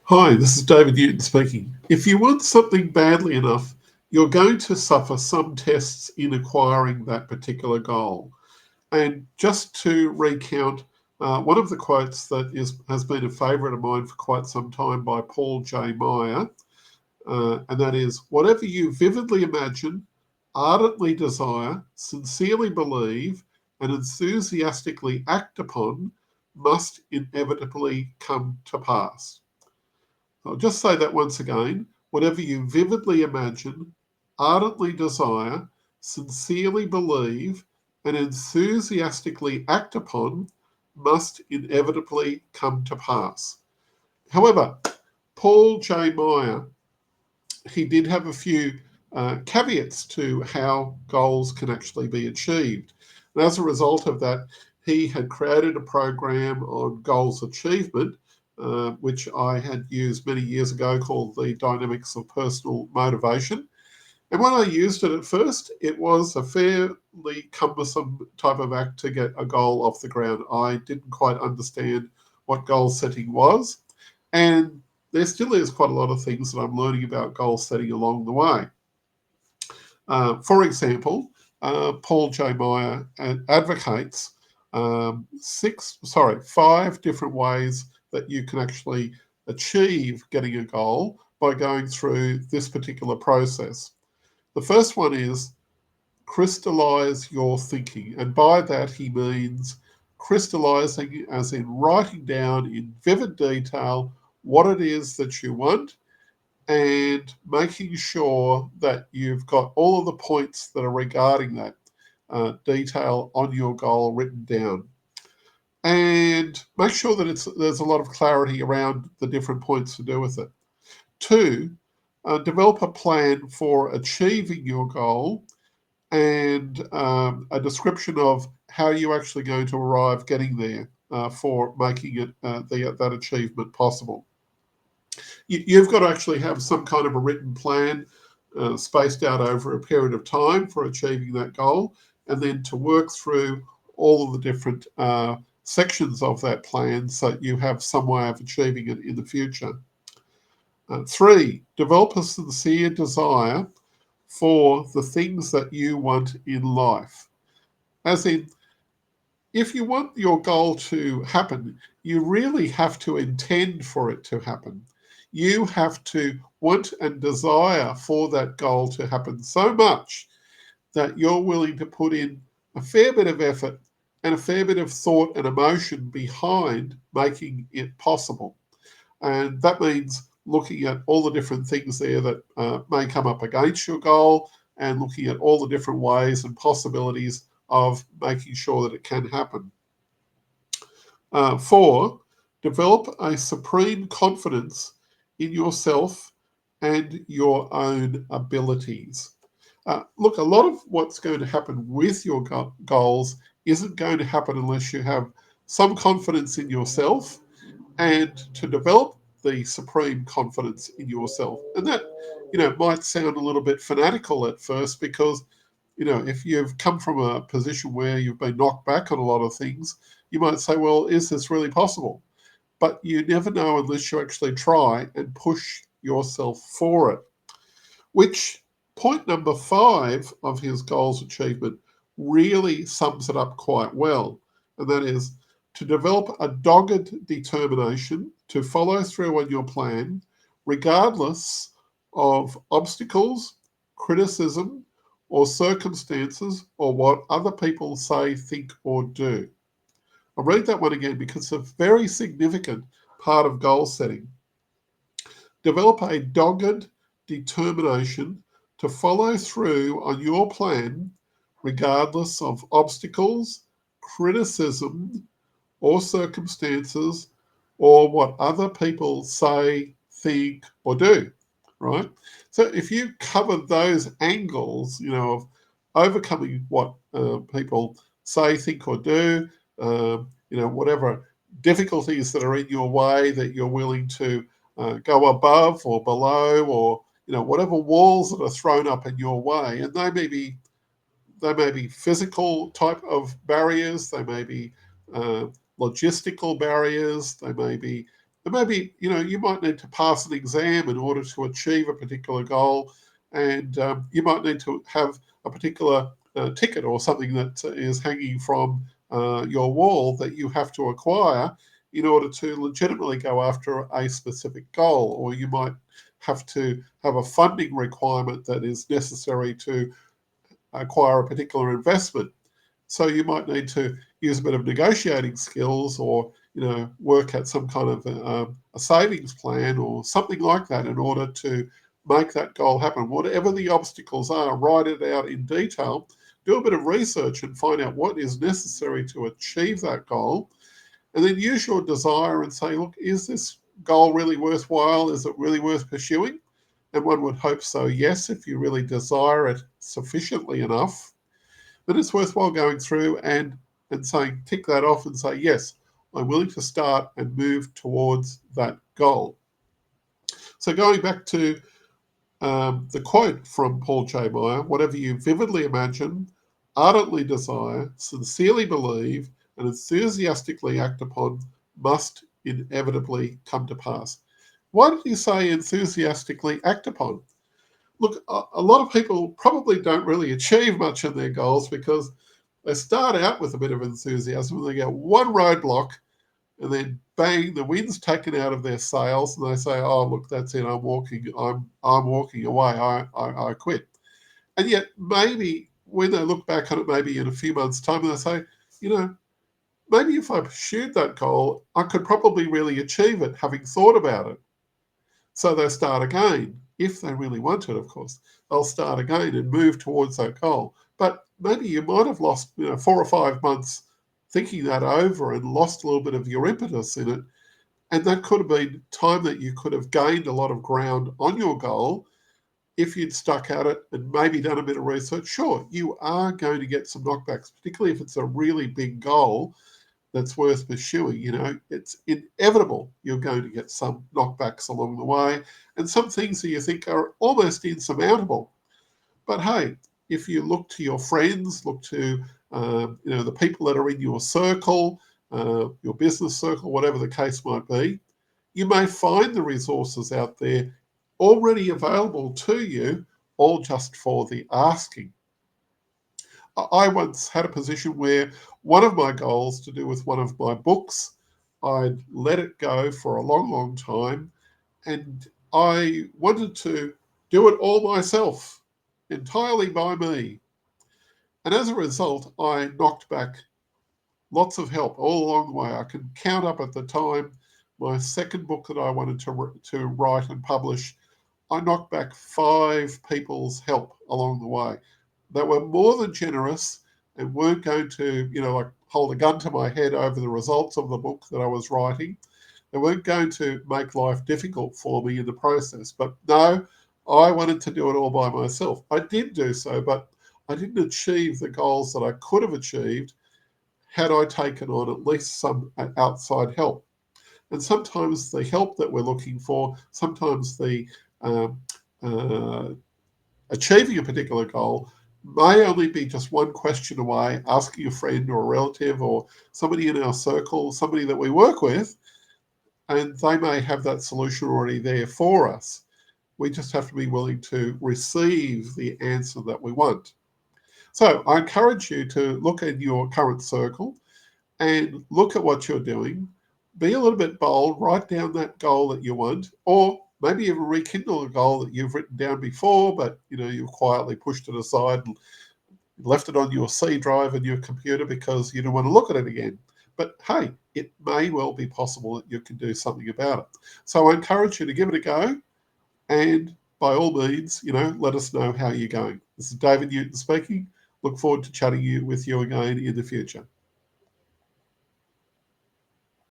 Hi, this is David Newton speaking. If you want something badly enough, you're going to suffer some tests in acquiring that particular goal. And just to recount one of the quotes that has been a favourite of mine for quite some time by Paul J Meyer, and that is, whatever you vividly imagine, ardently desire, sincerely believe, and enthusiastically act upon must inevitably come to pass. I'll just say that once again. Whatever you vividly imagine, ardently desire, sincerely believe, and enthusiastically act upon must inevitably come to pass. However, Paul J Meyer, he did have a few caveats to how goals can actually be achieved. And as a result of that, he had created a program on goals achievement, which I had used many years ago, called the Dynamics of Personal Motivation. And when I used it at first, it was a fairly cumbersome type of act to get a goal off the ground. I didn't quite understand what goal setting was. And there still is quite a lot of things that I'm learning about goal setting along the way. For example, Paul J. Meyer advocates five different ways that you can actually achieve getting a goal by going through this particular process. The first one is crystallize your thinking. And by that, he means crystallizing, as in writing down in vivid detail what it is that you want and making sure that you've got all of the points that are regarding that detail on your goal written down. And make sure that there's a lot of clarity around the different points to do with it. Two, develop a plan for achieving your goal and a description of how you're actually going to arrive getting there for making it that achievement possible. You've got to actually have some kind of a written plan spaced out over a period of time for achieving that goal, and then to work through all of the different sections of that plan so that you have some way of achieving it in the future. Three, develop a sincere desire for the things that you want in life. As in, if you want your goal to happen, you really have to intend for it to happen. You have to want and desire for that goal to happen so much that you're willing to put in a fair bit of effort and a fair bit of thought and emotion behind making it possible. And that means looking at all the different things there that may come up against your goal and looking at all the different ways and possibilities of making sure that it can happen. Four, develop a supreme confidence in yourself and your own abilities. Look, a lot of what's going to happen with your goals isn't going to happen unless you have some confidence in yourself and to develop the supreme confidence in yourself. And that, might sound a little bit fanatical at first because, if you've come from a position where you've been knocked back on a lot of things, you might say, well, is this really possible? But you never know unless you actually try and push yourself for it. Which point number 5 of his goals achievement really sums it up quite well. And that is to develop a dogged determination to follow through on your plan, regardless of obstacles, criticism, or circumstances, or what other people say, think, or do. I'll read that one again because it's a very significant part of goal setting. Develop a dogged determination to follow through on your plan, regardless of obstacles, criticism, or circumstances, or what other people say, think, or do. Right? So if you cover those angles, of overcoming what people say, think, or do, whatever difficulties that are in your way that you're willing to go above or below, or whatever walls that are thrown up in your way, and they may be physical type of barriers, they may be uh, logistical barriers, they may be And maybe, you might need to pass an exam in order to achieve a particular goal. And you might need to have a particular ticket or something that is hanging from your wall that you have to acquire in order to legitimately go after a specific goal. Or you might have to have a funding requirement that is necessary to acquire a particular investment. So you might need to use a bit of negotiating skills, or work at some kind of a savings plan or something like that in order to make that goal happen. Whatever the obstacles are, write it out in detail, do a bit of research and find out what is necessary to achieve that goal, and then use your desire and say, look, is this goal really worthwhile? Is it really worth pursuing? And one would hope so, yes, if you really desire it sufficiently enough. But it's worthwhile going through and saying, tick that off and say, yes, I'm willing to start and move towards that goal. So going back to the quote from Paul J Meyer, whatever you vividly imagine, ardently desire, sincerely believe, and enthusiastically act upon must inevitably come to pass. Why did he say enthusiastically act upon? Look, a lot of people probably don't really achieve much in their goals because they start out with a bit of enthusiasm and they get one roadblock, and then bang, the wind's taken out of their sails, and they say, "Oh, look, that's it. I'm walking away. I quit." And yet, maybe when they look back on it, maybe in a few months' time, and they say, maybe if I pursued that goal, I could probably really achieve it, having thought about it. So they start again. If they really want it, of course, they'll start again and move towards that goal. But maybe you might have lost 4 or 5 months thinking that over and lost a little bit of your impetus in it. And that could have been time that you could have gained a lot of ground on your goal if you'd stuck at it and maybe done a bit of research. Sure, you are going to get some knockbacks, particularly if it's a really big goal that's worth pursuing. It's inevitable you're going to get some knockbacks along the way, and some things that you think are almost insurmountable. But hey, if you look to your friends, look to the people that are in your circle, your business circle, whatever the case might be, you may find the resources out there already available to you, all just for the asking. I once had a position where one of my goals to do with one of my books, I'd let it go for a long, long time, and I wanted to do it all myself, entirely by me. And as a result, I knocked back lots of help all along the way. I can count up at the time my second book that I wanted to write and publish. I knocked back 5 people's help along the way. They were more than generous and weren't going to, hold a gun to my head over the results of the book that I was writing. They weren't going to make life difficult for me in the process. But no, I wanted to do it all by myself. I did do so, but I didn't achieve the goals that I could have achieved had I taken on at least some outside help. And sometimes the help that we're looking for, sometimes the um, uh, achieving a particular goal may only be just one question away, asking a friend or a relative or somebody in our circle, somebody that we work with, and they may have that solution already there for us. We just have to be willing to receive the answer that we want. So I encourage you to look at your current circle and look at what you're doing. Be a little bit bold, write down that goal that you want, or maybe even rekindle a goal that you've written down before, but you've quietly pushed it aside and left it on your C drive in your computer because you don't want to look at it again. But hey, it may well be possible that you can do something about it. So I encourage you to give it a go, and by all means, let us know how you're going. This is David Newton speaking. Look forward to chatting with you again in the future.